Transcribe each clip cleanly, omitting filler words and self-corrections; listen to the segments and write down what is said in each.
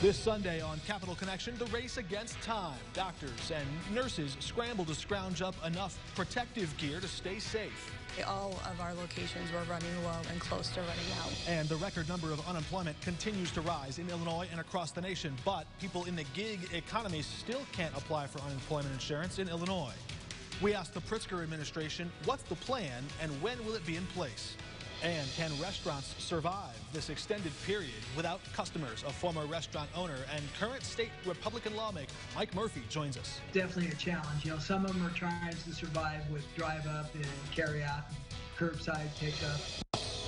This Sunday on Capital Connection, the race against time. Doctors and nurses scramble to scrounge up enough protective gear to stay safe. All of our locations were running low and close to running out. And the record number of unemployment continues to rise in Illinois and across the nation. But people in the gig economy still can't apply for unemployment insurance in Illinois. We asked the Pritzker administration, what's the plan and when will it be in place? And can restaurants survive this extended period without customers? A former restaurant owner and current state Republican lawmaker Mike Murphy joins us. Definitely a challenge. You know, some of them are trying to survive with drive up and carry out, curbside pickup.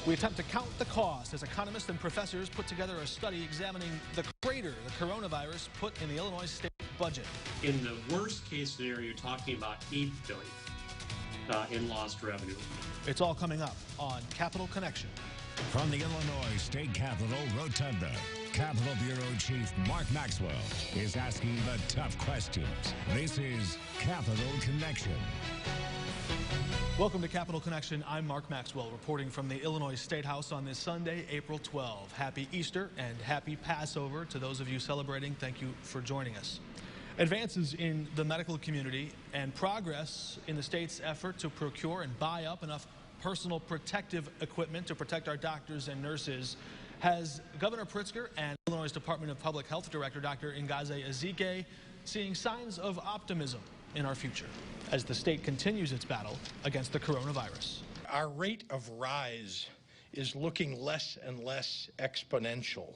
We attempt to count the cost as economists and professors put together a study examining the crater the coronavirus put in the Illinois state budget. In the worst case scenario, you're talking about $8 billion in lost revenue. It's all coming up on Capital Connection. From the Illinois State Capitol Rotunda, Capitol Bureau Chief Mark Maxwell is asking the tough questions. This is Capital Connection. Welcome to Capital Connection. I'm Mark Maxwell reporting from the Illinois State House on this Sunday, April 12. Happy Easter and happy Passover to those of you celebrating. Thank you for joining us. Advances in the medical community and progress in the state's effort to procure and buy up enough personal protective equipment to protect our doctors and nurses has Governor Pritzker and Illinois Department of Public Health Director Dr. Ngozi Ezike seeing signs of optimism in our future as the state continues its battle against the coronavirus. Our rate of rise is looking less and less exponential.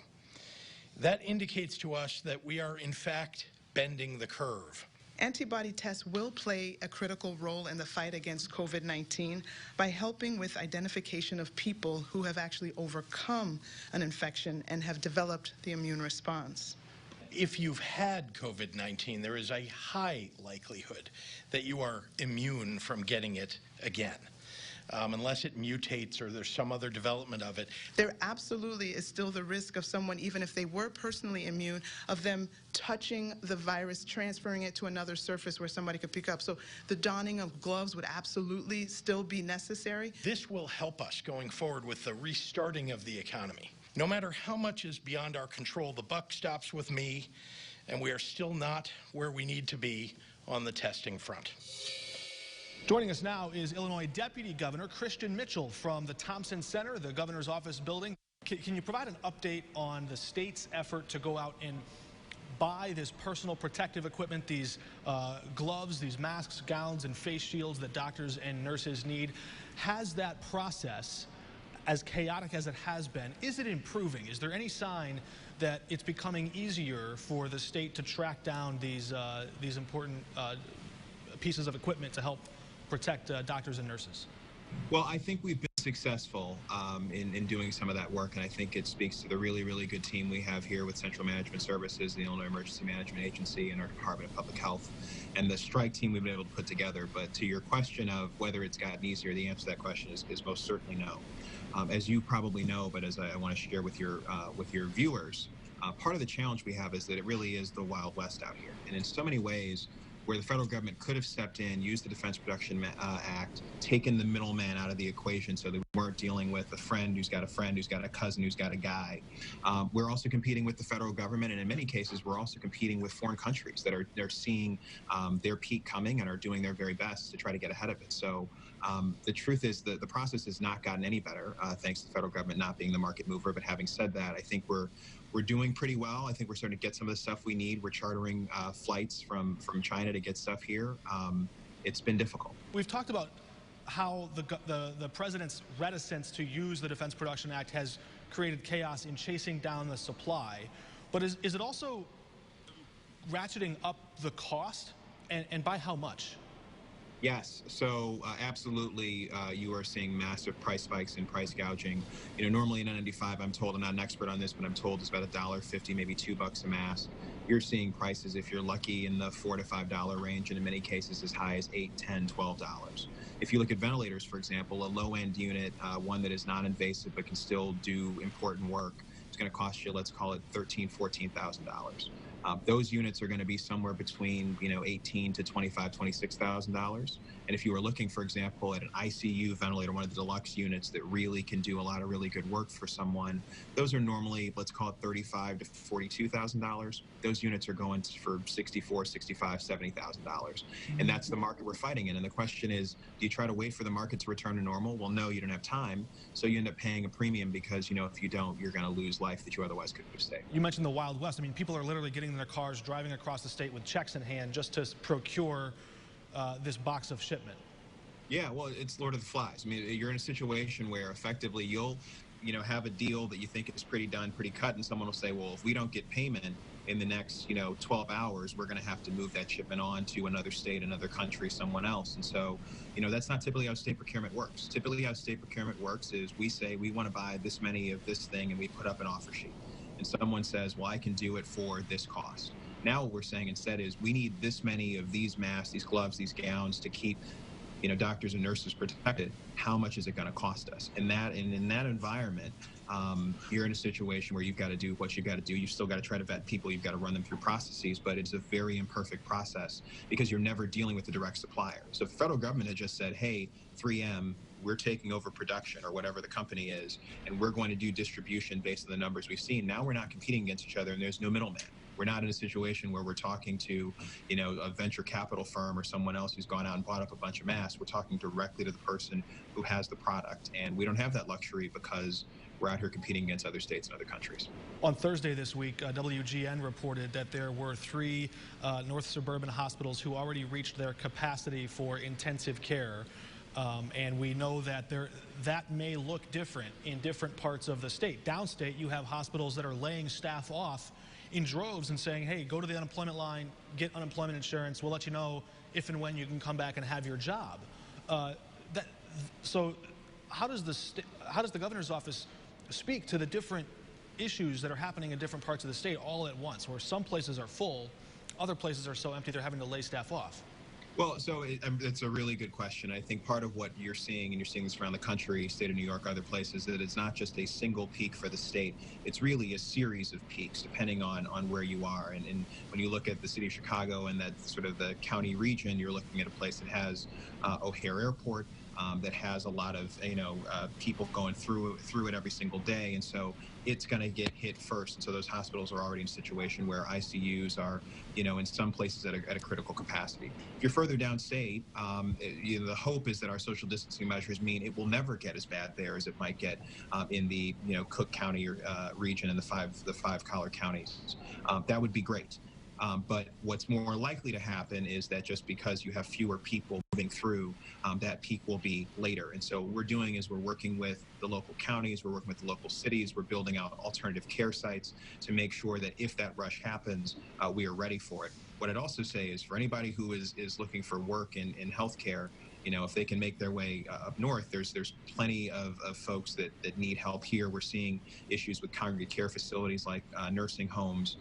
That indicates to us that we are, in fact, bending the curve. Antibody tests will play a critical role in the fight against COVID-19 by helping with identification of people who have actually overcome an infection and have developed the immune response. If you've had COVID-19, there is a high likelihood that you are immune from getting it again. Unless it mutates or there's some other development of it. There absolutely is still the risk of someone, even if they were personally immune, of them touching the virus, transferring it to another surface where somebody could pick up. So the donning of gloves would absolutely still be necessary. This will help us going forward with the restarting of the economy. No matter how much is beyond our control, the buck stops with me, and we are still not where we need to be on the testing front. Joining us now is Illinois Deputy Governor Christian Mitchell from the Thompson Center, the governor's office building. Can you provide an update on the state's effort to go out and buy this personal protective equipment, these gloves, these masks, gowns, and face shields that doctors and nurses need? Has that process, as chaotic as it has been, is it improving? Is there any sign that it's becoming easier for the state to track down these important pieces of equipment to help protect doctors and nurses? Well, I think we've been successful in doing some of that work, and I think it speaks to the really, really good team we have here with Central Management Services, the Illinois Emergency Management Agency, and our Department of Public Health, and the strike team we've been able to put together. But to your question of whether it's gotten easier, the answer to that question is most certainly no. As you probably know, but as I want to share with your viewers, part of the challenge we have is that it really is the Wild West out here, and in so many ways, where the federal government could have stepped in, used the Defense Production Act, taken the middleman out of the equation so that we weren't dealing with a friend who's got a cousin who's got a guy. We're also competing with the federal government, and in many cases, we're also competing with foreign countries that are seeing their peak coming and are doing their very best to try to get ahead of it. So the truth is that the process has not gotten any better, thanks to the federal government not being the market mover. But having said that, I think we're doing pretty well. I think we're starting to get some of the stuff we need. We're chartering flights from China to get stuff here. It's been difficult. We've talked about how the president's reticence to use the Defense Production Act has created chaos in chasing down the supply. But is it also ratcheting up the cost, and by how much? Yes, so absolutely, you are seeing massive price spikes and price gouging. You know, normally in N95, I'm told, I'm not an expert on this, but I'm told it's about $1.50, maybe $2 a mask. You're seeing prices, if you're lucky, in the $4 to $5 range, and in many cases as high as $8, $10, $12. If you look at ventilators, for example, a low-end unit, one that is non-invasive but can still do important work, it's going to cost you, let's call it $13,000, $14,000. Those units are going to be somewhere between, $18,000 to $25,000, $26,000. And if you were looking, for example, at an ICU ventilator, one of the deluxe units that really can do a lot of really good work for someone, those are normally, let's call it $35,000 to $42,000. Those units are going for $64,000, $65,000, $70,000. And that's the market we're fighting in. And the question is, do you try to wait for the market to return to normal? Well, no, you don't have time. So you end up paying a premium because, if you don't, you're going to lose life that you otherwise could have saved. You mentioned the Wild West. I mean, people are literally getting in their cars, driving across the state with checks in hand just to procure this box of shipment. Yeah, well, it's Lord of the Flies. I mean, you're in a situation where effectively you'll, have a deal that you think is pretty done, pretty cut, and someone will say, well, if we don't get payment in the next, 12 hours, we're going to have to move that shipment on to another state, another country, someone else. And so, that's not typically how state procurement works. Typically how state procurement works is we say we want to buy this many of this thing, and we put up an offer sheet. And someone says, well, I can do it for this cost. Now what we're saying instead is we need this many of these masks, these gloves, these gowns to keep doctors and nurses protected. How much is it going to cost us? And in that environment, you're in a situation where you've got to do what you've got to do. You've still got to try to vet people. You've got to run them through processes, but it's a very imperfect process because you're never dealing with the direct supplier. So if the federal government had just said, hey, 3M, we're taking over production or whatever the company is, and we're going to do distribution based on the numbers we've seen, now we're not competing against each other and there's no middleman. We're not in a situation where we're talking to, a venture capital firm or someone else who's gone out and bought up a bunch of masks. We're talking directly to the person who has the product. And we don't have that luxury because we're out here competing against other states and other countries. On Thursday this week, WGN reported that there were 3 North suburban hospitals who already reached their capacity for intensive care. And we know that that may look different in different parts of the state. Downstate, you have hospitals that are laying staff off in droves and saying, hey, go to the unemployment line, get unemployment insurance. We'll let you know if and when you can come back and have your job. So how does the governor's office speak to the different issues that are happening in different parts of the state all at once, where some places are full, other places are so empty they're having to lay staff off? Well, so it's a really good question. I think part of what you're seeing, and you're seeing this around the country, state of New York, other places, that it's not just a single peak for the state. It's really a series of peaks depending on where you are. And when you look at the city of Chicago and that sort of the county region, you're looking at a place that has O'Hare Airport, that has a lot of people going through it every single day, and so it's going to get hit first. And so those hospitals are already in a situation where ICUs are in some places at a critical capacity. If you're further downstate, the hope is that our social distancing measures mean it will never get as bad there as it might get in the Cook County region and the five collar counties. That would be great. But what's more likely to happen is that just because you have fewer people moving through, that peak will be later. And so what we're doing is we're working with the local counties, we're working with the local cities, we're building out alternative care sites to make sure that if that rush happens, we are ready for it. What I'd also say is for anybody who is looking for work in healthcare, if they can make their way up north, there's plenty of folks that need help here. We're seeing issues with congregate care facilities like nursing homes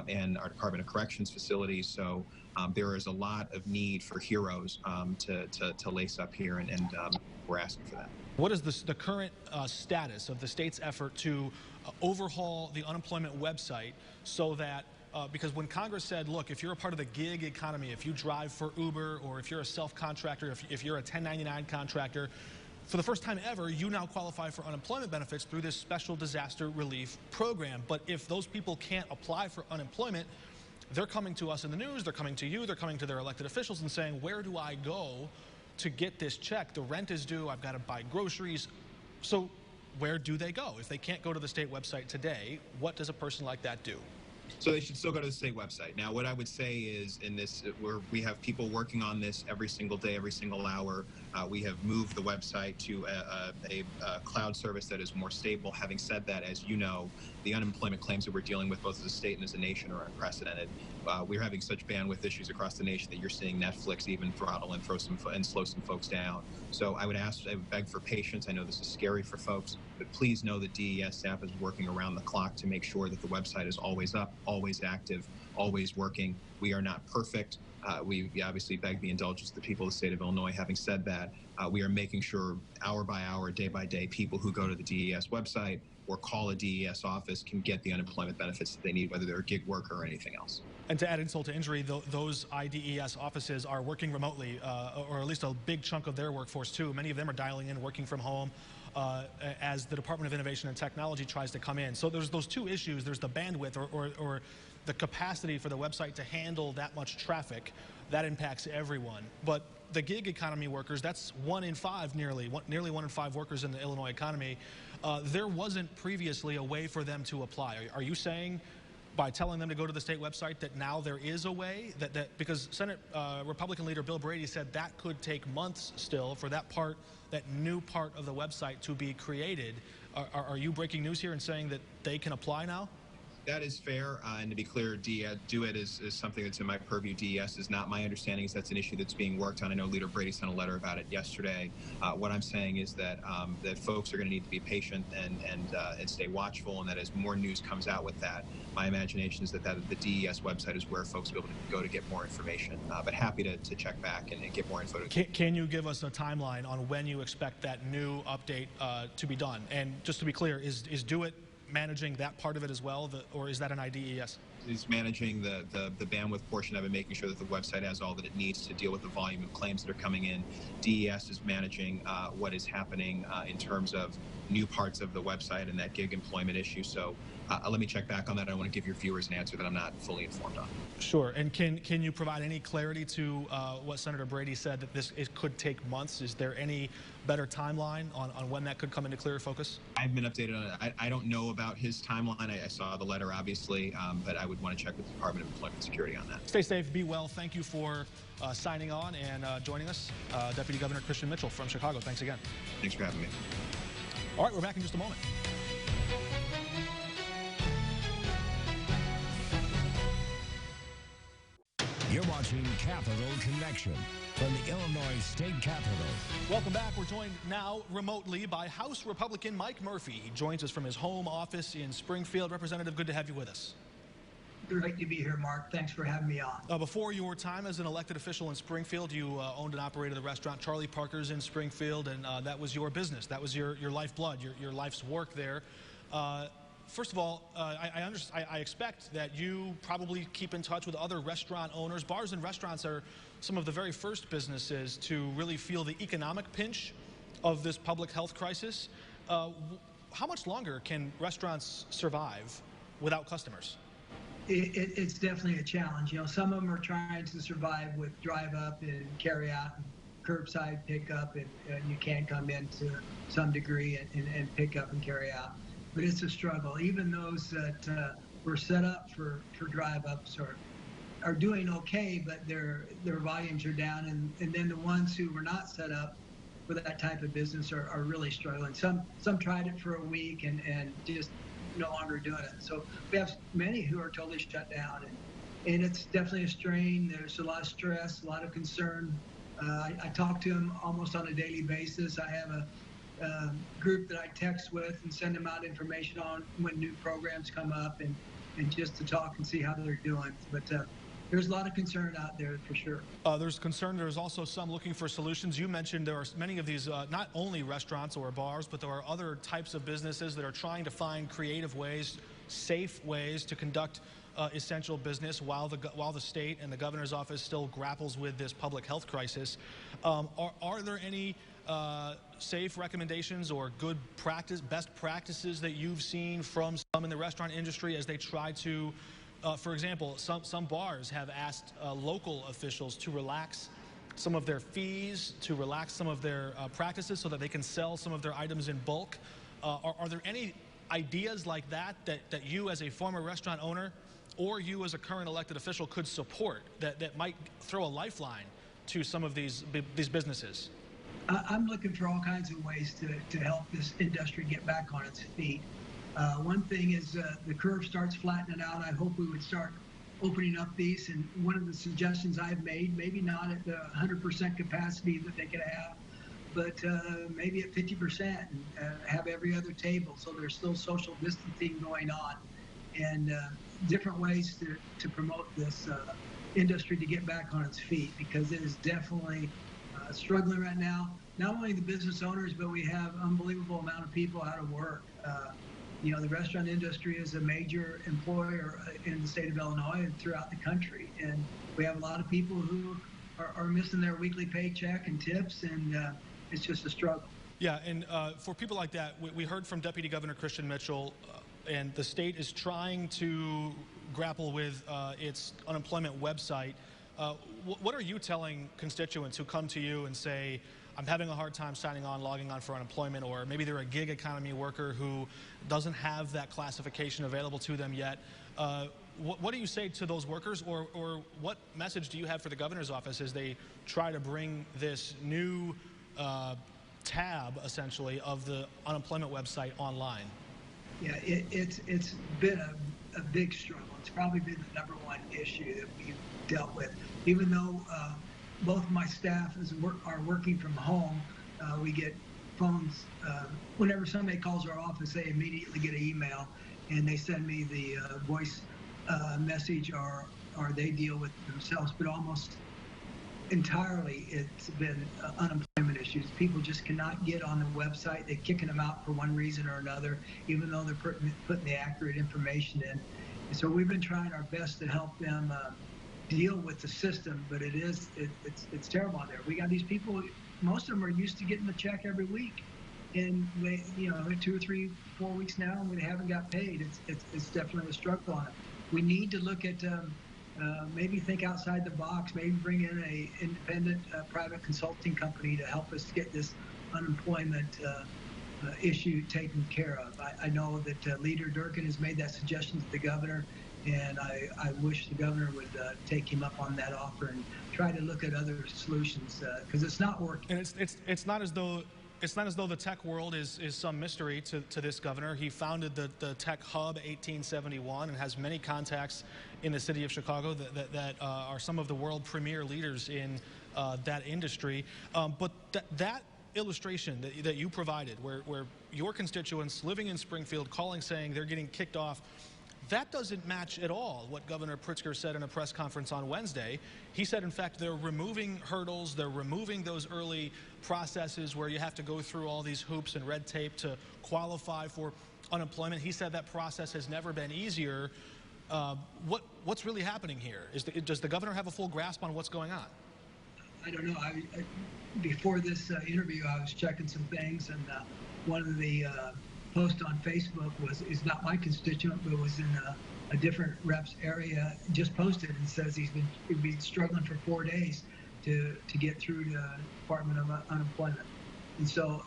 and our Department of Corrections facilities. So there is a lot of need for heroes to lace up here, and we're asking for that. What is the current status of the state's effort to overhaul the unemployment website so that because when Congress said, look, if you're a part of the gig economy, if you drive for Uber or if you're a self-contractor, if you're a 1099 contractor, for the first time ever, you now qualify for unemployment benefits through this special disaster relief program. But if those people can't apply for unemployment, they're coming to us in the news, they're coming to you, they're coming to their elected officials and saying, where do I go to get this check? The rent is due, I've got to buy groceries. So where do they go? If they can't go to the state website today, what does a person like that do? So they should still go to the state website. Now, what I would say is in this, we have people working on this every single day, every single hour. We have moved the website to a cloud service that is more stable. Having said that, as you know, the unemployment claims that we're dealing with both as a state and as a nation are unprecedented. We're having such bandwidth issues across the nation that you're seeing Netflix even throttle and slow some folks down. So I would beg for patience. I know this is scary for folks, but please know that DES staff is working around the clock to make sure that the website is always up, always active, always working. We are not perfect. We obviously beg the indulgence of the people of the state of Illinois. Having said that, we are making sure hour by hour, day by day, people who go to the DES website or call a DES office can get the unemployment benefits that they need, whether they're a gig worker or anything else. And to add insult to injury, those IDES offices are working remotely, or at least a big chunk of their workforce too. Many of them are dialing in, working from home, as the Department of Innovation and Technology tries to come in. So there's those two issues. There's the bandwidth or the capacity for the website to handle that much traffic. That impacts everyone. But the gig economy workers, that's 1 in 5 nearly 1 in 5 workers in the Illinois economy. There wasn't previously a way for them to apply. Are you saying by telling them to go to the state website that now there is a way that because Senate Republican leader Bill Brady said that could take months still for that new part of the website to be created. Are you breaking news here and saying that they can apply now? That is fair, and to be clear, DO-IT is something that's in my purview. DES is not. My understanding is that's an issue that's being worked on. I know Leader Brady sent a letter about it yesterday. What I'm saying is that that folks are going to need to be patient and stay watchful, and that as more news comes out with that, my imagination is that the DES website is where folks will be able to go to get more information. But happy to check back and get more info. Can you give us a timeline on when you expect that new update to be done? And just to be clear, is DO-IT managing that part of it as well, or is that an IDES? Is managing the bandwidth portion of it, making sure that the website has all that it needs to deal with the volume of claims that are coming in. DES is managing what is happening in terms of new parts of the website and that gig employment issue. So let me check back on that. I don't want to give your viewers an answer that I'm not fully informed on. Sure. And can you provide any clarity to what Senator Brady said, that it could take months? Is there any better timeline on when that could come into clearer focus? I've been updated on it. I don't know about his timeline. I saw the letter, obviously, but I would want to check with the Department of Employment Security on that. Stay safe, be well. Thank you for signing on and joining us. Deputy Governor Kriz Mitchell from Chicago. Thanks again. Thanks for having me. All right, we're back in just a moment. You're watching Capital Connection from the Illinois State Capitol. Welcome back. We're joined now remotely by House Republican Mike Murphy. He joins us from his home office in Springfield. Representative, good to have you with us. Great to be here, Mark. Thanks for having me on. Before your time as an elected official in Springfield, you owned and operated the restaurant Charlie Parker's in Springfield, and that was your business. That was your lifeblood, your life's work there. First of all, I expect that you probably keep in touch with other restaurant owners. Bars and restaurants are some of the very first businesses to really feel the economic pinch of this public health crisis. How much longer can restaurants survive without customers? It's definitely a challenge. You know, some of them are trying to survive with drive up and carry out and curbside pickup, and you can come in to some degree and pick up and carry out. But it's a struggle. Even those that were set up for drive ups are doing okay, but their volumes are down, and then the ones who were not set up for that type of business are really struggling. Some tried it for a week and just no longer doing it. So we have many who are totally shut down, and it's definitely a strain. There's a lot of stress, a lot of concern. I talk to them almost on a daily basis. I have a group that I text with and send them out information on when new programs come up, and just to talk and see how they're doing. But there's a lot of concern out there for sure. There's concern. There's also some looking for solutions. You mentioned there are many of these, not only restaurants or bars, but there are other types of businesses that are trying to find creative ways, safe ways to conduct essential business while the state and the governor's office still grapples with this public health crisis. Are there any safe recommendations or good practice, best practices that you've seen from some in the restaurant industry as they try to, for example, some bars have asked local officials to relax some of their fees, to relax some of their practices so that they can sell some of their items in bulk. Are there any ideas like that you as a former restaurant owner or you as a current elected official could support that might throw a lifeline to some of these businesses? I'm looking for all kinds of ways to help this industry get back on its feet. One thing is the curve starts flattening out. I hope we would start opening up these. And one of the suggestions I've made, maybe not at the 100% capacity that they could have, but maybe at 50% and have every other table. So there's still social distancing going on, and different ways to promote this industry to get back on its feet, because it is definitely struggling right now. Not only the business owners, but we have unbelievable amount of people out of work. The restaurant industry is a major employer in the state of Illinois and throughout the country. And we have a lot of people who are missing their weekly paycheck and tips, and it's just a struggle. Yeah, and for people like that, we heard from Deputy Governor Kriz Mitchell, and the state is trying to grapple with its unemployment website. What are you telling constituents who come to you and say, I'm having a hard time logging on for unemployment, or maybe they're a gig economy worker who doesn't have that classification available to them yet? What do you say to those workers, or what message do you have for the governor's office as they try to bring this new tab, essentially, of the unemployment website online? Yeah, it's been a big struggle. It's probably been the #1 issue that we've dealt with. Even though both of my staff are working from home, we get phones. Whenever somebody calls our office, they immediately get an email, and they send me the voice message, or they deal with themselves. But almost entirely, it's been unemployment issues. People just cannot get on the website. They're kicking them out for one reason or another, even though they're putting the accurate information in. And so we've been trying our best to help them deal with the system, but it's terrible out there. We got these people, most of them are used to getting the check every week, and they, 2 or 3, 4 weeks now, and we haven't got paid. It's definitely a struggle on it. We need to look at maybe think outside the box, maybe bring in a independent private consulting company to help us get this unemployment issue taken care of. I know that Leader Durkin has made that suggestion to the governor, and I wish the governor would take him up on that offer and try to look at other solutions, because it's not working. And it's not as though the tech world is some mystery to this governor. He founded the Tech Hub 1871 and has many contacts in the city of Chicago that are some of the world premier leaders in that industry. But that illustration that you provided, where your constituents living in Springfield calling saying they're getting kicked off, that doesn't match at all what Governor Pritzker said in a press conference on Wednesday. He said, in fact, they're removing hurdles, they're removing those early processes where you have to go through all these hoops and red tape to qualify for unemployment. He said that process has never been easier. What's really happening here? Does the governor have a full grasp on what's going on? I don't know. Before this interview, I was checking some things, and one of the post on Facebook is not my constituent, but was in a different rep's area, just posted and says he's been struggling for 4 days to get through the Department of Unemployment. And so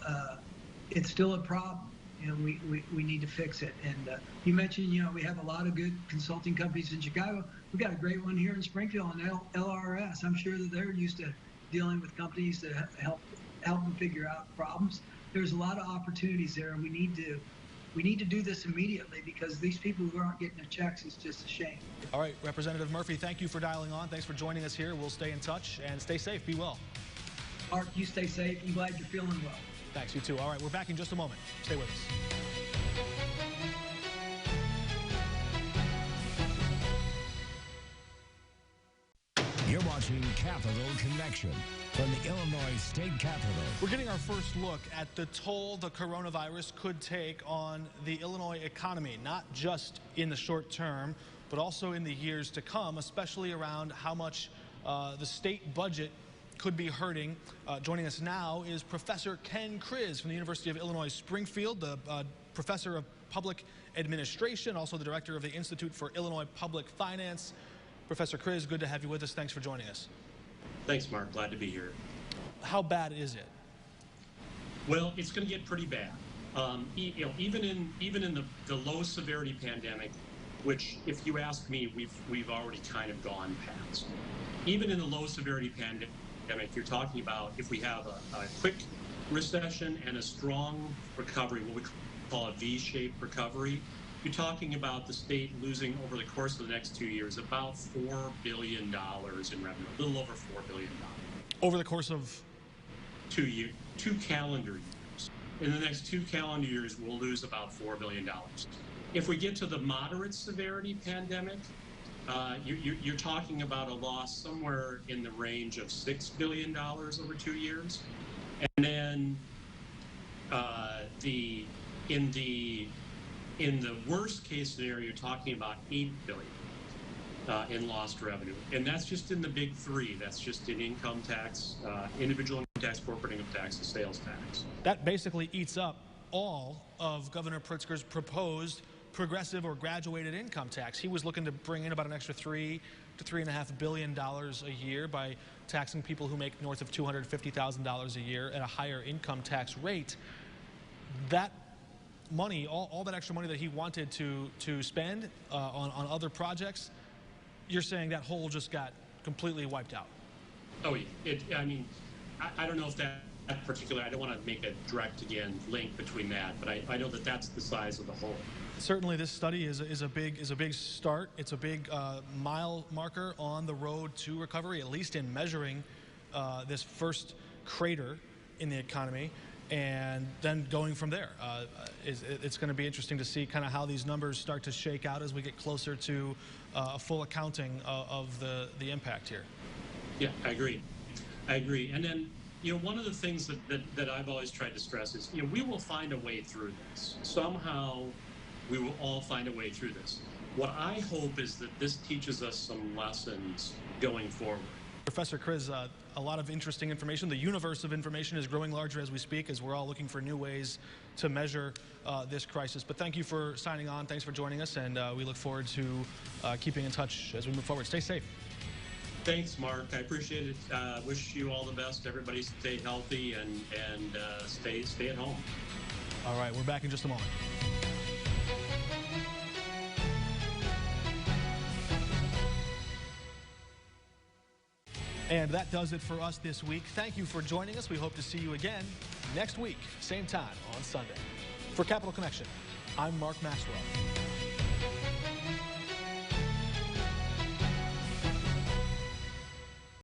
it's still a problem. We need to fix it. And you mentioned, we have a lot of good consulting companies in Chicago. We've got a great one here in Springfield on LRS. I'm sure that they're used to dealing with companies to help them figure out problems. There's a lot of opportunities there, and we need to do this immediately, because these people who aren't getting their checks, is just a shame. All right, Representative Murphy, thank you for dialing on. Thanks for joining us here. We'll stay in touch, and stay safe. Be well. Mark, you stay safe. I'm glad you're feeling well. Thanks, you too. All right, we're back in just a moment. Stay with us. You're watching Capital Connection from the Illinois State Capitol. We're getting our first look at the toll the coronavirus could take on the Illinois economy, not just in the short term, but also in the years to come, especially around how much the state budget could be hurting. Joining us now is Professor Ken Kriz from the University of Illinois Springfield, the professor of public administration, also the director of the Institute for Illinois Public Finance. Professor Kriz, good to have you with us. Thanks for joining us. Thanks, Mark. Glad to be here. How bad is it? Well, it's going to get pretty bad. Even in the low severity pandemic, which, if you ask me, we've already kind of gone past. Even in the low severity pandemic, you're talking about, if we have a quick recession and a strong recovery, what we call a V-shaped recovery, you're talking about the state losing over the course of the next 2 years about $4 billion in revenue, a little over $4 billion. Over the course of 2 calendar years. In the next 2 calendar years, we'll lose about $4 billion. If we get to the moderate severity pandemic, you're talking about a loss somewhere in the range of $6 billion over 2 years. And then in the In the worst case scenario, you're talking about $8 billion in lost revenue, and that's just in the big three. That's just in income tax, individual income tax, corporate income tax, and sales tax. That basically eats up all of Governor Pritzker's proposed progressive or graduated income tax. He was looking to bring in about an extra $3 to $3.5 billion a year by taxing people who make north of $250,000 a year at a higher income tax rate. That money, all that extra money that he wanted to spend on other projects, you're saying that hole just got completely wiped out? Oh, yeah. I mean, I don't know if that particular, I don't want to make a direct, again, link between that, but I know that that's the size of the hole. Certainly this study is a big start. It's a big mile marker on the road to recovery, at least in measuring this first crater in the economy, and then going from there. It's going to be interesting to see kind of how these numbers start to shake out as we get closer to a full accounting of the impact here. Yeah, I agree. And then, you know, one of the things that I've always tried to stress is, you know, we will find a way through this. Somehow we will all find a way through this. What I hope is that this teaches us some lessons going forward. Professor Kriz, a lot of interesting information. The universe of information is growing larger as we speak, as we're all looking for new ways to measure this crisis. But thank you for signing on. Thanks for joining us, and we look forward to keeping in touch as we move forward. Stay safe. Thanks, Mark. I appreciate it. Wish you all the best. Everybody stay healthy and stay at home. All right, we're back in just a moment. And that does it for us this week. Thank you for joining us. We hope to see you again next week, same time on Sunday. For Capital Connection, I'm Mark Maxwell.